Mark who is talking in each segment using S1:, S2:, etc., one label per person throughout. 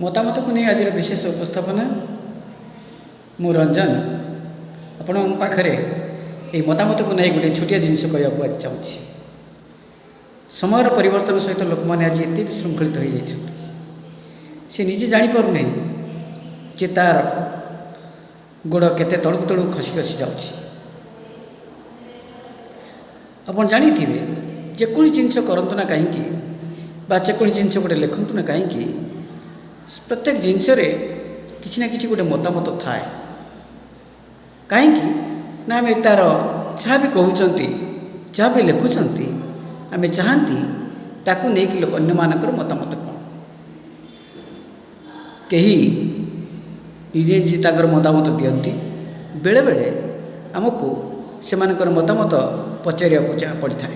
S1: मतामत को नहीं आज विशेष उपस्थापना मु रंजन आपण पाखरे ये मतामत को नहीं गोटे छोटिया जिनस कहवा चाहूँगी। समय परिवर्तन सहित लोक मैंने आज एत विशृंखलित हो जाए सी निजे जापर नहीं जे तार गोड़ केते तलू तलू खसी खसी जाऊँगी। आप जानी थे जेको जिनस करतु ना कहीं जेको जिनस गोटे लिखतु ना कहीं प्रत्येक जिनस किसी ना कि गोटे मतामत थाए कहीं ना आम तार जहाँ भी कहते जहाँ भी लिखुंट आम चाहती ताकू नहीं लोक अन्य मानकर मतामत कौन कहीं निजे निजे मतामत दियंती बेले बेले आमको से मतामत पचारिया पड़ी था।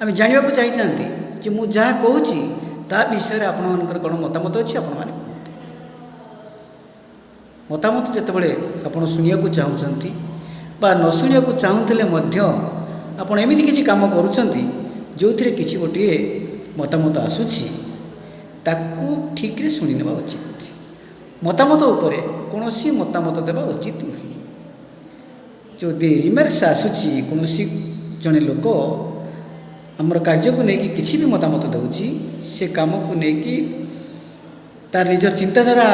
S1: आम जानवा चाहिए कि मुझे जहाँ कहूँ ता विषय में आपण कौन मतामत अच्छी आपण मैंने कहते मतामत जितेबाला आप शुणा चाहते बा न शुणा चाहूले आपण एमती किसी कम करुँच जो थे किसी गोटे मतामत आसूसी ताकू ठीक रे शुणी नेबा उचित मतामत उपरे कौन मतामत देवा उचित नुहे। जो रिमार्क्स आसूची कौन जड़े लोक आमर कार्य को लेकिन किसी भी मतामत दूची से कम को लेकिन तार निजर चिंताधारा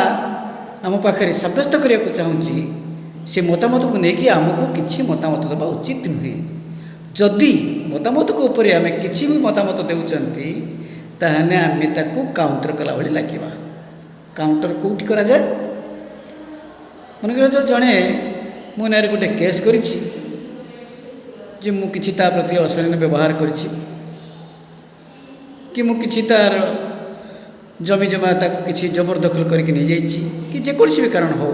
S1: आम पाखे सब्यस्त करने को चाहूँगी से मतामत को लेकिन आमको किसी मतामत देवा उचित नुहे। जदि मतामत को ऊपर आम किसी भी मतामत देउचंती ताहने आम ताकू काउंटर कला भली लगे। काउंटर कौटी करा जाए मन कर जो जड़े मो ना गोटे केस करिछि जे मु किछि ता प्रति अशालीन व्यवहार करिछि कि मु किछि तार जमी जमा ताकू किछि जबरदखल करके नहीं जाइछि कि जेकोसी भी कारण हो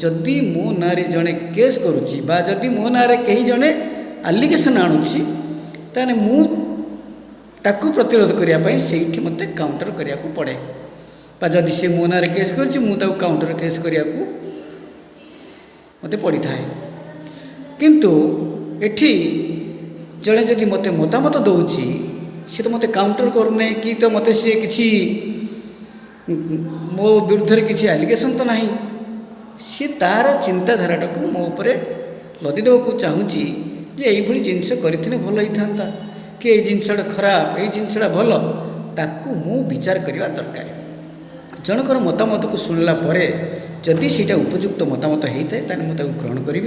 S1: जदि मो नारे जड़े केस करुछि बा जदि मो नारे कहीं जड़े आलिगेसन आणुछि ताने मु ताकू प्रतिरोध करने से मत काउंटर करने को पड़े बा जदि से मो नारे केस कर काउंटर केस करने को मत पड़ी थाए। किंतु एठी जड़े जदि मत मतामत दौची सी तो मत काउंटर करने कि तो मत सी किसी मो विरुद्ध किसी आलिगेसन तो नहीं सी तार चिंताधारा को मो उपरे लदी देवाक चाहूँगी जे यही जिनस करथिने भल होइथांता कि ये जिनसटा खराब ये जिनसटा भल ताकू मु विचार करवा दरकार। जनकर मतामत को शुणला परे जदि सेटा उपयुक्त मतामत होता है ताने मुझे ग्रहण करी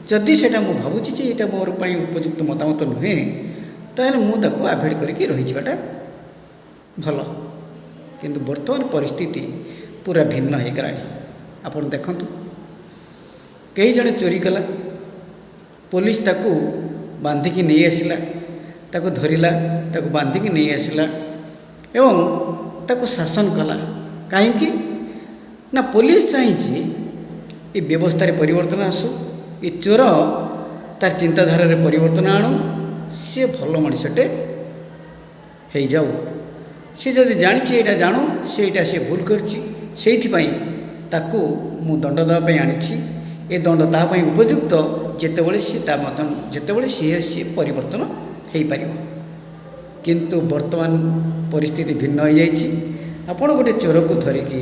S1: जदि सेटा मु भावुची जे एटा मोर पई उपयुक्त मतामत नुहे ताने मु ताको अवॉइड करके रही जाटा भल। किंतु वर्तमान परिस्थिति पूरा भिन्न हो गलानी। आपण देखंतु कई जने चोरी कला पुलिस ताकू बांधिकी नहीं आसिला ताकू धरिला ताकू बांधिकी नहीं आसिला एवं ताकू शासन कला कहीं ना पुलिस चाहिए ये व्यवस्था रे परिवर्तन आसू ये चोर तार चिंताधारा रे परिवर्तन आणु सी भल मनीषटे हो जाऊ सी जदि जानी एटा जानू से एटा से भूल कर ताकू मु दंड देवाई आनी ए दंड तापाई उपयुक्त जितेबाला सी जितेबाला सी परिवर्तन हो पार। किंतु वर्तमान परिस्थिति भिन्न हो जाइए। आपण गोटे चोर को धरिकी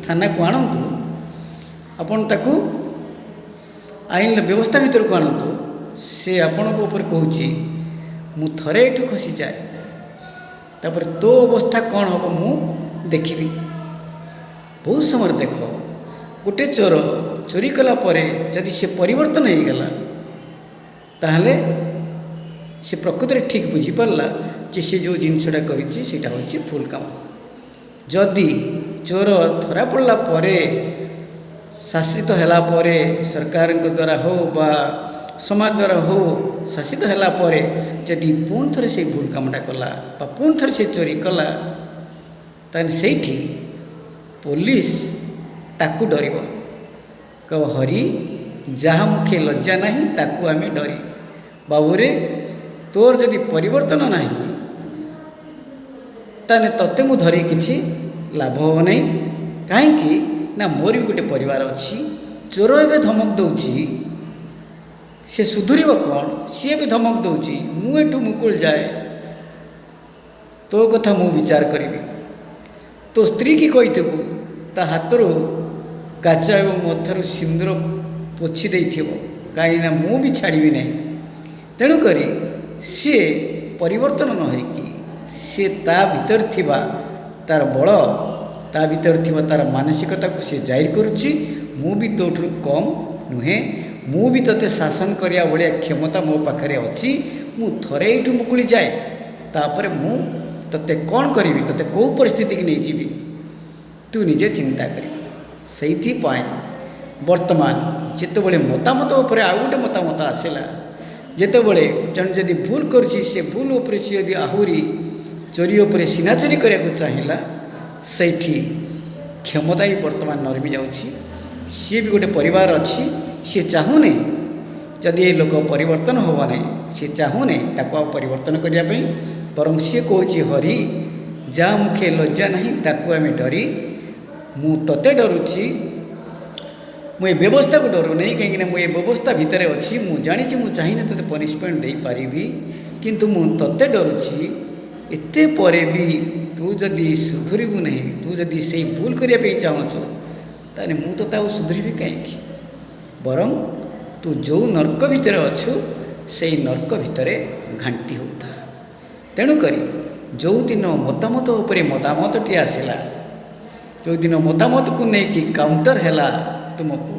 S1: थाना को आणतु आपण ताकू आईन व्यवस्था भीतर को आणतु से आपण को ऊपर कहूँ मु थरे एठू खसी जाए तापर तो अवस्था कौन हम मु देखी। बहुत समय देख गोटे चोर चोरी कला परे जदि से परिवर्तन हो गला ताहले से प्रकृत में ठीक बुझीपारा जे से जो जिनसटा करा हूँ फुल काम। जदि चोर धरा पड़ला परे शासित हैला परे सरकार द्वारा हो बा समाज द्वारा हो शासित हैला परे जदि पुणी थरे से भूल कामटा कला बा पुणी थरे से चोरी कला ताने सेठी पुलिस ताकू डरिबो कह हरि जहाँ मुखे लज्जा नहीं ताकू आमे डरी बाबूरे तोर जदि परिवर्तन नहीं ताने तते मु धरी किछि लाभ हो नहीं कहीं ना मोर भी गोटे परिवार अच्छी चोर एवं धमक दौची से सुधुर कौन सी भी धमक दौची मुठू मुकुल जाए तो कथा मु विचार करी तो स्त्री की कहीथबू ତା ହାତରୁ କାଚ ଏବଂ ମଧ୍ୟରୁ ସିନ୍ଦୁର ପୋଛି ଦେଇଥିବ, କାହିଁକିନା ମୁଁ ବି ଛାଡ଼ିବି ନାହିଁ। ତେଣୁକରି ସିଏ ପରିବର୍ତ୍ତନ ନ ହୋଇକି ସିଏ ତା ଭିତରେ ଥିବା ତା'ର ବଳ, ତା ଭିତରେ ଥିବା ତା'ର ମାନସିକତାକୁ ସିଏ ଜାହିର କରୁଛି, ମୁଁ ବି ତୋଠାରୁ କମ୍ ନୁହେଁ, ମୁଁ ବି ତୋତେ ଶାସନ କରିବା ଭଳିଆ କ୍ଷମତା ମୋ ପାଖରେ ଅଛି। ମୁଁ ଥରେ ଏଇଠୁ ମୁକୁଳି ଯାଏ, ତାପରେ ମୁଁ ତୋତେ କ'ଣ କରିବି, ତୋତେ କେଉଁ ପରିସ୍ଥିତିକି ନେଇଯିବି ତୁ ନିଜେ ଚିନ୍ତା କରିବୁ। ସେଇଥିପାଇଁ ବର୍ତ୍ତମାନ ଯେତେବେଳେ ମତାମତ ଉପରେ ଆଉ ଗୋଟେ ମତାମତ ଆସିଲା, ଯେତେବେଳେ ଜଣେ ଯଦି ଭୁଲ କରୁଛି, ସେ ଭୁଲ ଉପରେ ସେ ଯଦି ଆହୁରି ଚୋରି ଉପରେ ସିନା ଚୋରି କରିବାକୁ ଚାହିଁଲା, ସେଇଠି କ୍ଷମତା ବି ବର୍ତ୍ତମାନ ନରମି ଯାଉଛି। ସିଏ ବି ଗୋଟେ ପରିବାର ଅଛି, ସିଏ ଚାହୁଁନି ଯଦି ଏ ଲୋକ ପରିବର୍ତ୍ତନ ହେବ ନାହିଁ, ସିଏ ଚାହୁଁନି ତାକୁ ଆଉ ପରିବର୍ତ୍ତନ କରିବା ପାଇଁ। ବରଂ ସିଏ କହୁଛି, ହରି ଯାହା ମୁଖେ ଲଜ୍ଜା ନାହିଁ ତାକୁ ଆମେ ଡରି, ମୁଁ ତୋତେ ଡରୁଛି, ମୁଁ ଏ ବ୍ୟବସ୍ଥାକୁ ଡରୁନାହିଁ, କାହିଁକିନା ମୁଁ ଏ ବ୍ୟବସ୍ଥା ଭିତରେ ଅଛି। ମୁଁ ଜାଣିଛି ମୁଁ ଚାହିଁଲେ ତୋତେ ପନିସମେଣ୍ଟ ଦେଇପାରିବି, କିନ୍ତୁ ମୁଁ ତୋତେ ଡରୁଛି। ଏତେ ପରେ ବି ତୁ ଯଦି ସୁଧୁରିବୁ ନାହିଁ, ତୁ ଯଦି ସେଇ ଭୁଲ କରିବା ପାଇଁ ଚାହୁଁଛୁ, ତାହେଲେ ମୁଁ ତୋତେ ଆଉ ସୁଧୁରିବି କାହିଁକି? ବରଂ ତୁ ଯେଉଁ ନର୍କ ଭିତରେ ଅଛୁ, ସେଇ ନର୍କ ଭିତରେ ଘାଣ୍ଟି ହେଉଥା। ତେଣୁକରି ଯେଉଁଦିନ ମତାମତ ଉପରେ ମତାମତଟି ଆସିଲା, ଯେଉଁଦିନ ମତାମତକୁ ନେଇକି କାଉଣ୍ଟର ହେଲା, ତୁମକୁ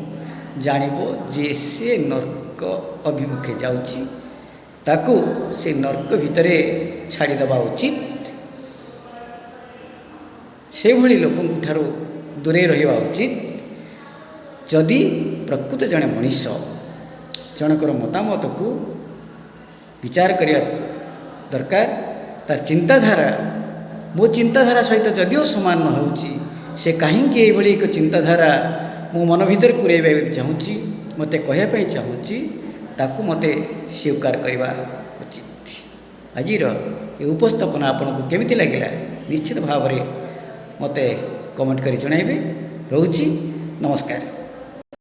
S1: ଜାଣିବ ଯେ ସେ ନର୍କ ଅଭିମୁଖେ ଯାଉଛି, ତାକୁ ସେ ନର୍କ ଭିତରେ ଛାଡ଼ିଦେବା ଉଚିତ। ସେଭଳି ଲୋକଙ୍କ ଠାରୁ ଦୂରେଇ ରହିବା ଉଚିତ। ଯଦି ପ୍ରକୃତ ଜଣେ ମଣିଷ ଜଣଙ୍କର ମତାମତକୁ ବିଚାର କରିବା ଦରକାର, ତାର ଚିନ୍ତାଧାରା ମୋ ଚିନ୍ତାଧାରା ସହିତ ଯଦିଓ ସମାନ ନ ହେଉଛି, ସେ କାହିଁକି ଏଇଭଳି ଏକ ଚିନ୍ତାଧାରା ମୋ ମନ ଭିତରେ ପୁରେଇବା ଚାହୁଁଛି, ମୋତେ କହିବା ପାଇଁ ଚାହୁଁଛି, ତାକୁ ମୋତେ ସ୍ୱୀକାର କରିବା ଉଚିତ। ଆଜିର ଏ ଉପସ୍ଥାପନା ଆପଣଙ୍କୁ କେମିତି ଲାଗିଲା ନିଶ୍ଚିତ ଭାବରେ ମୋତେ କମେଣ୍ଟ କରି ଜଣାଇବେ। ରହୁଛି, ନମସ୍କାର।